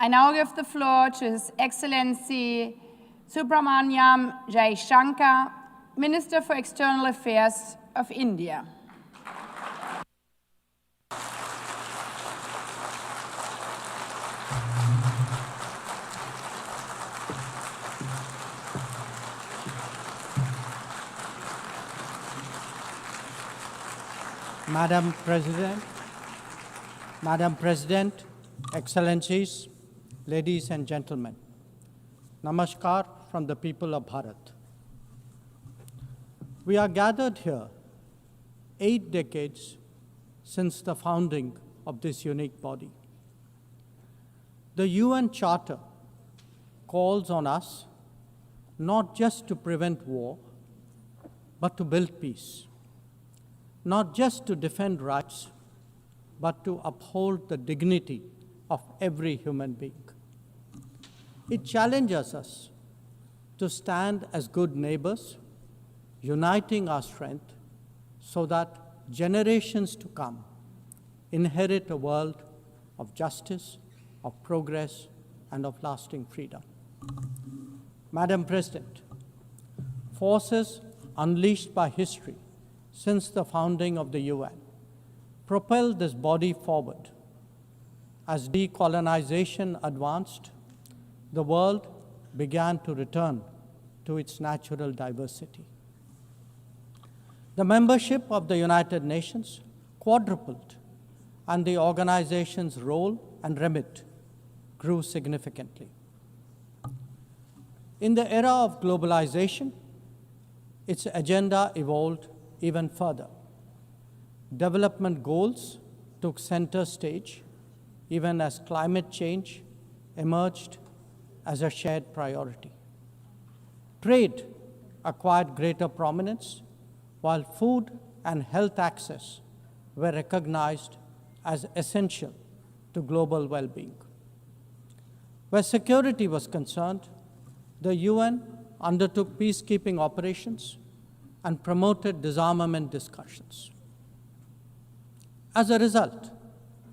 I now give the floor to His Excellency Subramaniam Jaishankar, Minister for External Affairs of India. Madam President, Excellencies, ladies and gentlemen, Namaskar from the people of Bharat. We are gathered here 8 decades since the founding of this unique body. The UN Charter calls on us not just to prevent war, but to build peace. Not just to defend rights, but to uphold the dignity of every human being. It challenges us to stand as good neighbors, uniting our strength so that generations to come inherit a world of justice, of progress, and of lasting freedom. Madam President, forces unleashed by history since the founding of the UN propelled this body forward. As decolonization advanced, the world began to return to its natural diversity. The membership of the United Nations quadrupled, and the organization's role and remit grew significantly. In the era of globalization, its agenda evolved even further. Development goals took center stage, even as climate change emerged as a shared priority. Trade acquired greater prominence, while food and health access were recognized as essential to global well-being. Where security was concerned, the UN undertook peacekeeping operations and promoted disarmament discussions. As a result,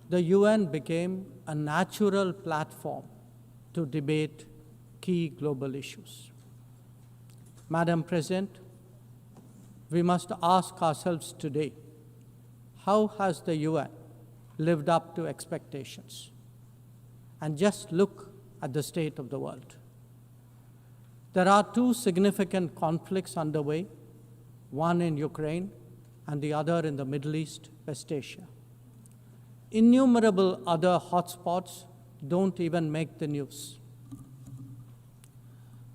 the UN became a natural platform to debate key global issues. Madam President, we must ask ourselves today, how has the UN lived up to expectations? And just look at the state of the world. There are 2 significant conflicts underway, one in Ukraine and the other in the Middle East, West Asia. Innumerable other hotspots don't even make the news.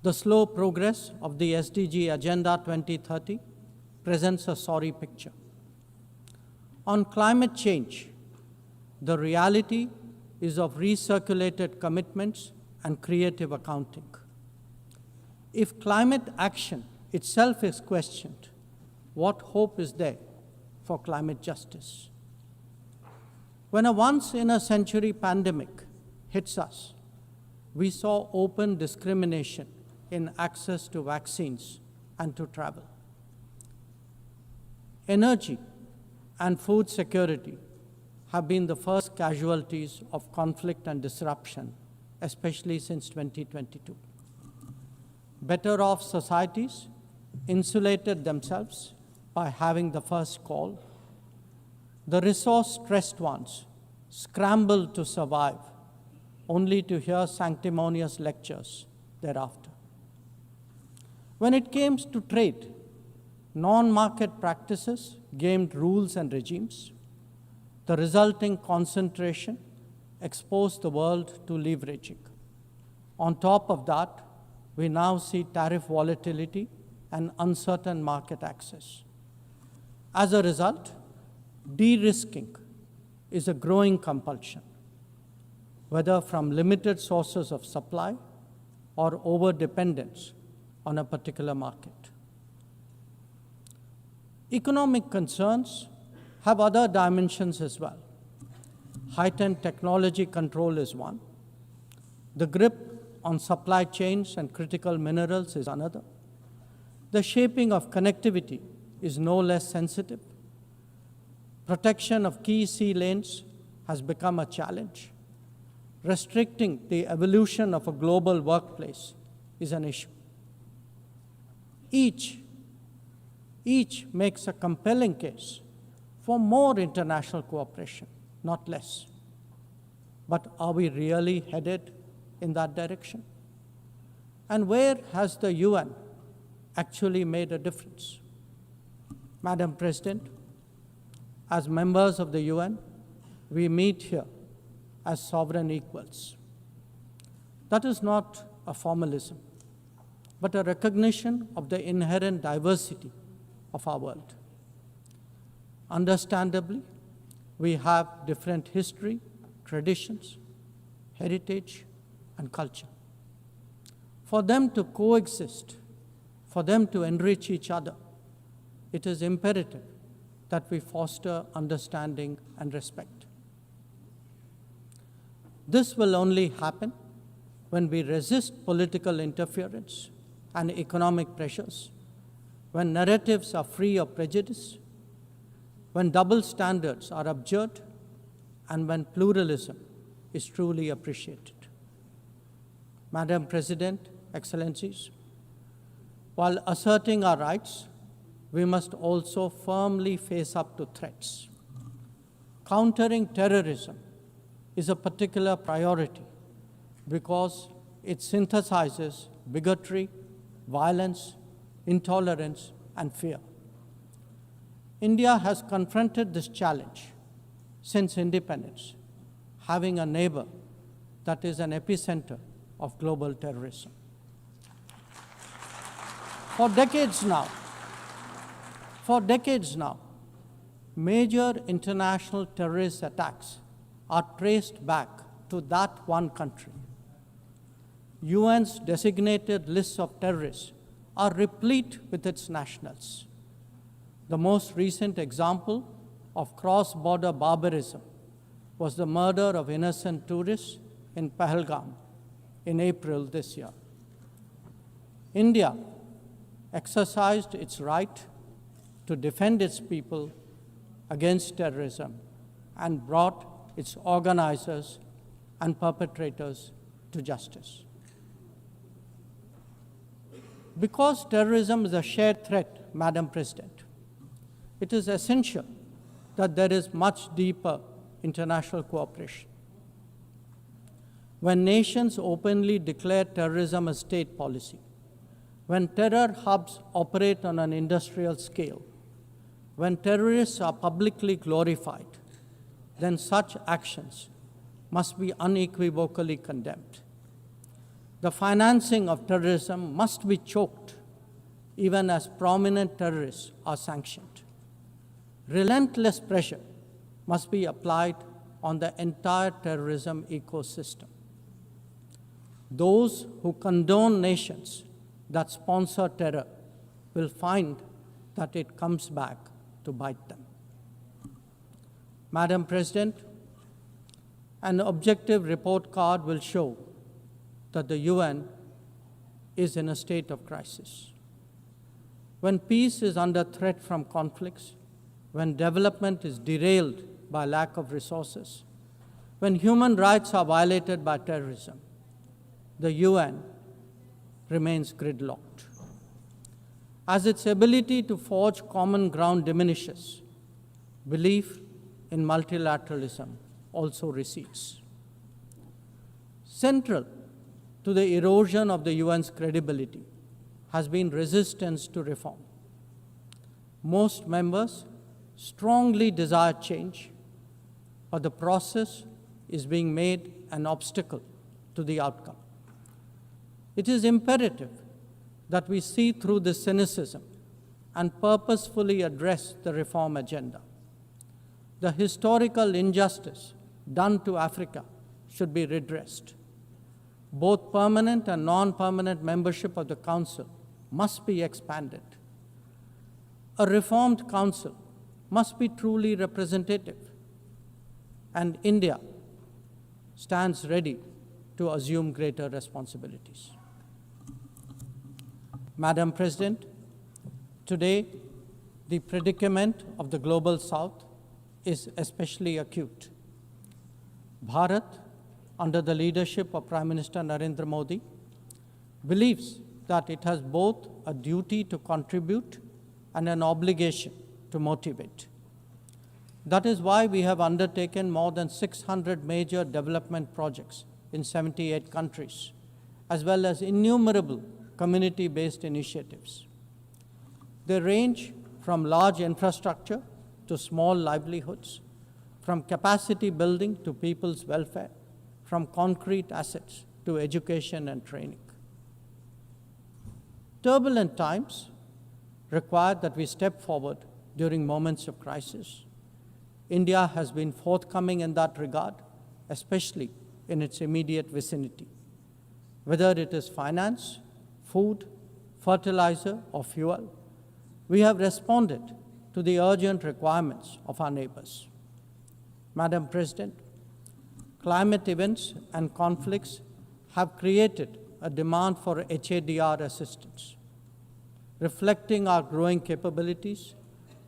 The slow progress of the SDG Agenda 2030 presents a sorry picture. On climate change, the reality is of recirculated commitments and creative accounting. If climate action itself is questioned, what hope is there for climate justice? When a once-in-a-century pandemic hits us, we saw open discrimination in access to vaccines and to travel. Energy and food security have been the first casualties of conflict and disruption, especially since 2022. Better-off societies insulated themselves by having the first call. The resource-stressed ones scrambled to survive, only to hear sanctimonious lectures thereafter. When it came to trade, non-market practices gamed rules and regimes. The resulting concentration exposed the world to leveraging. On top of that, we now see tariff volatility and uncertain market access. As a result, de-risking is a growing compulsion, whether from limited sources of supply or over-dependence on a particular market. Economic concerns have other dimensions as well. Heightened technology control is one. The grip on supply chains and critical minerals is another. The shaping of connectivity is no less sensitive. Protection of key sea lanes has become a challenge. restricting the evolution of a global workplace is an issue. Each makes a compelling case for more international cooperation, not less. But are we really headed in that direction? And where has the UN actually made a difference? Madam President, as members of the UN, we meet here as sovereign equals. That is not a formalism, but a recognition of the inherent diversity of our world. Understandably, we have different history, traditions, heritage, and culture. For them to coexist, for them to enrich each other, it is imperative that we foster understanding and respect. This will only happen when we resist political interference and economic pressures, when narratives are free of prejudice, when double standards are abjured, and when pluralism is truly appreciated. Madam President, Excellencies, while asserting our rights, we must also firmly face up to threats. Countering terrorism is a particular priority because it synthesizes bigotry, violence, intolerance, and fear. India has confronted this challenge since independence, having a neighbor that is an epicenter of global terrorism. For decades now, major international terrorist attacks are traced back to that one country. UN's designated lists of terrorists are replete with its nationals. The most recent example of cross-border barbarism was the murder of innocent tourists in Pahalgam in April this year. India exercised its right to defend its people against terrorism and brought its organizers and perpetrators to justice. Because terrorism is a shared threat, Madam President, it is essential that there is much deeper international cooperation. When nations openly declare terrorism a state policy, when terror hubs operate on an industrial scale, when terrorists are publicly glorified, then such actions must be unequivocally condemned. The financing of terrorism must be choked, even as prominent terrorists are sanctioned. Relentless pressure must be applied on the entire terrorism ecosystem. Those who condone nations that sponsor terror will find that it comes back to bite them. Madam President, an objective report card will show that the UN is in a state of crisis. When peace is under threat from conflicts, when development is derailed by lack of resources, when human rights are violated by terrorism, the UN remains gridlocked. As its ability to forge common ground diminishes, belief in multilateralism also recedes. Central to the erosion of the UN's credibility has been resistance to reform. Most members strongly desire change, but the process is being made an obstacle to the outcome. It is imperative that we see through this cynicism and purposefully address the reform agenda. The historical injustice done to Africa should be redressed. Both permanent and non-permanent membership of the Council must be expanded. A reformed Council must be truly representative, and India stands ready to assume greater responsibilities. Madam President, today the predicament of the Global South is especially acute. Bharat under the leadership of Prime Minister Narendra Modi, believes that it has both a duty to contribute and an obligation to motivate. That is why we have undertaken more than 600 major development projects in 78 countries, as well as innumerable community-based initiatives. They range from large infrastructure to small livelihoods, from capacity building to people's welfare, from concrete assets to education and training. Turbulent times require that we step forward during moments of crisis. India has been forthcoming in that regard, especially in its immediate vicinity. Whether it is finance, food, fertilizer, or fuel, we have responded to the urgent requirements of our neighbors. Madam President, climate events and conflicts have created a demand for HADR assistance. Reflecting our growing capabilities,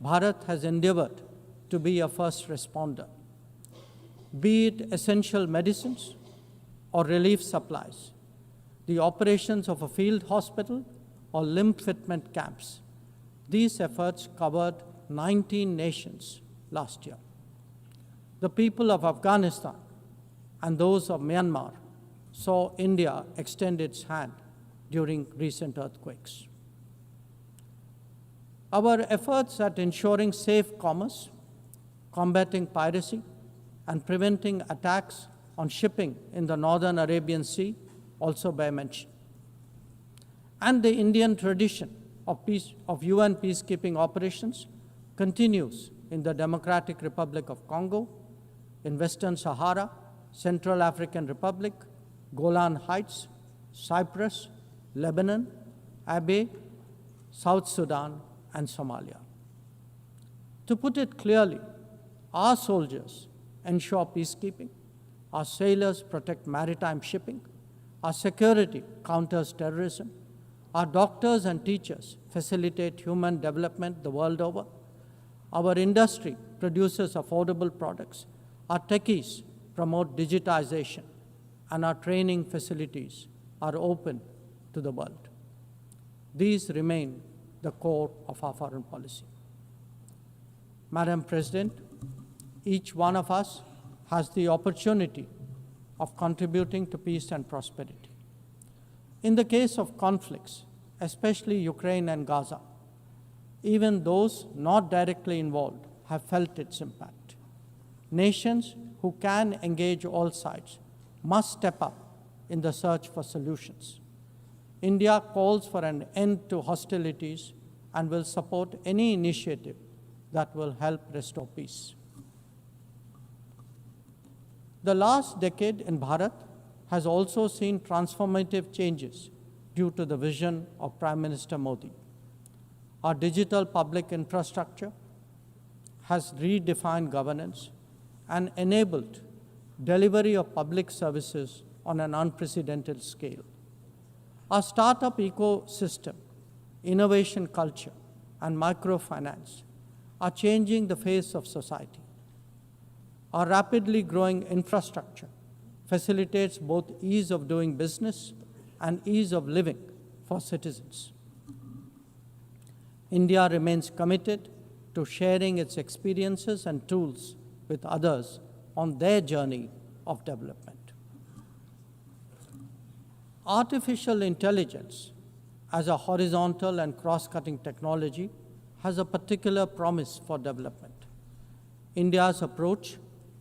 Bharat has endeavored to be a first responder. Be it essential medicines or relief supplies, the operations of a field hospital or limb fitment camps, these efforts covered 19 nations last year. The people of Afghanistan and those of Myanmar saw India extend its hand during recent earthquakes. Our efforts at ensuring safe commerce, combating piracy, and preventing attacks on shipping in the Northern Arabian Sea also bear mention. And the Indian tradition of UN peacekeeping operations continues in the Democratic Republic of Congo, in Western Sahara, Central African Republic, Golan Heights, Cyprus, Lebanon, Abyei, South Sudan, and Somalia. To put it clearly, our soldiers ensure peacekeeping, our sailors protect maritime shipping, our security counters terrorism, our doctors and teachers facilitate human development the world over, our industry produces affordable products, our techies promote digitization, and our training facilities are open to the world. These remain the core of our foreign policy. Madam President, each one of us has the opportunity of contributing to peace and prosperity. In the case of conflicts, especially Ukraine and Gaza, even those not directly involved have felt its impact. Nations who can engage all sides must step up in the search for solutions. India calls for an end to hostilities and will support any initiative that will help restore peace. The last decade in Bharat has also seen transformative changes due to the vision of Prime Minister Modi. Our digital public infrastructure has redefined governance and enabled delivery of public services on an unprecedented scale. Our startup ecosystem, innovation culture, and microfinance are changing the face of society. Our rapidly growing infrastructure facilitates both ease of doing business and ease of living for citizens. India remains committed to sharing its experiences and tools with others on their journey of development. Artificial intelligence as a horizontal and cross-cutting technology has a particular promise for development. India's approach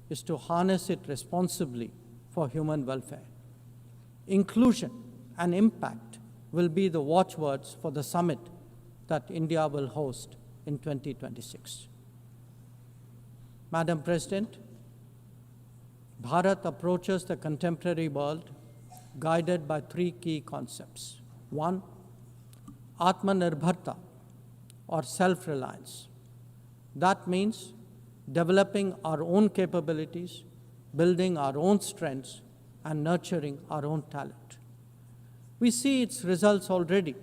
is to harness it responsibly for human welfare. Inclusion and impact will be the watchwords for the summit that India will host in 2026. Madam President, Bharat approaches the contemporary world guided by three key concepts. One, Atmanirbharta, or self-reliance. That means developing our own capabilities, building our own strengths, and nurturing our own talent. We see its results already,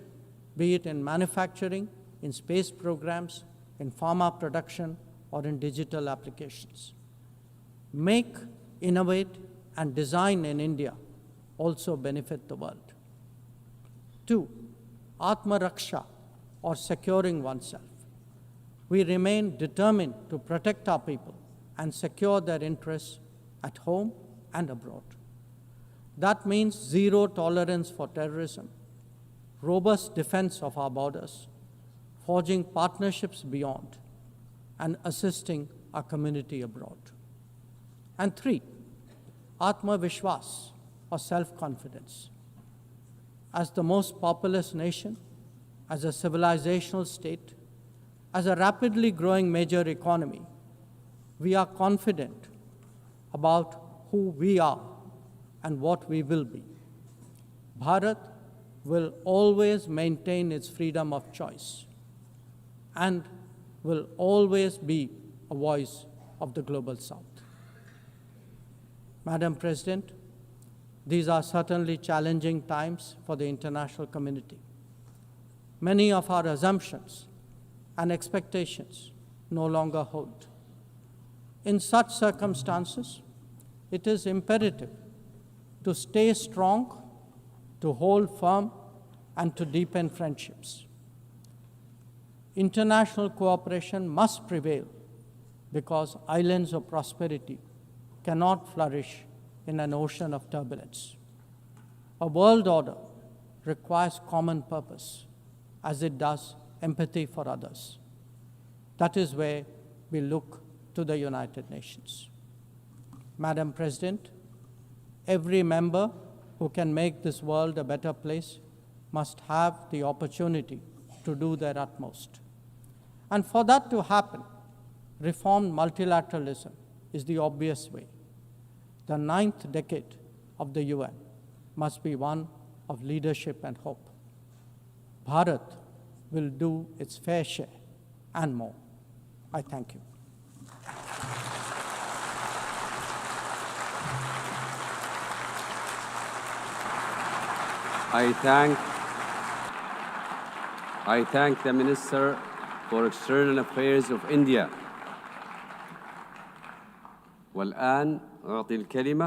be it in manufacturing, in space programs, in pharma production, or in digital applications. Make, innovate, and design in India also benefit the world. 2. Atma Raksha, or securing oneself. We remain determined to protect our people and secure their interests at home and abroad. That means zero tolerance for terrorism, robust defense of our borders, forging partnerships beyond, and assisting our community abroad. And 3, Atma Vishwas, or self-confidence. As the most populous nation, as a civilizational state, as a rapidly growing major economy, we are confident about who we are and what we will be. Bharat will always maintain its freedom of choice and will always be a voice of the Global South. Madam President, these are certainly challenging times for the international community. Many of our assumptions and expectations no longer hold. In such circumstances, it is imperative to stay strong, to hold firm, and to deepen friendships. International cooperation must prevail because islands of prosperity cannot flourish in an ocean of turbulence. A world order requires common purpose, as it does empathy for others. That is where we look to the United Nations. Madam President, every member who can make this world a better place must have the opportunity to do their utmost. And for that to happen, reformed multilateralism is the obvious way. The 9th decade of the UN must be one of leadership and hope. Bharat will do its fair share and more. I thank you. I thank the Minister for External Affairs of India. والآن أعطي الكلمة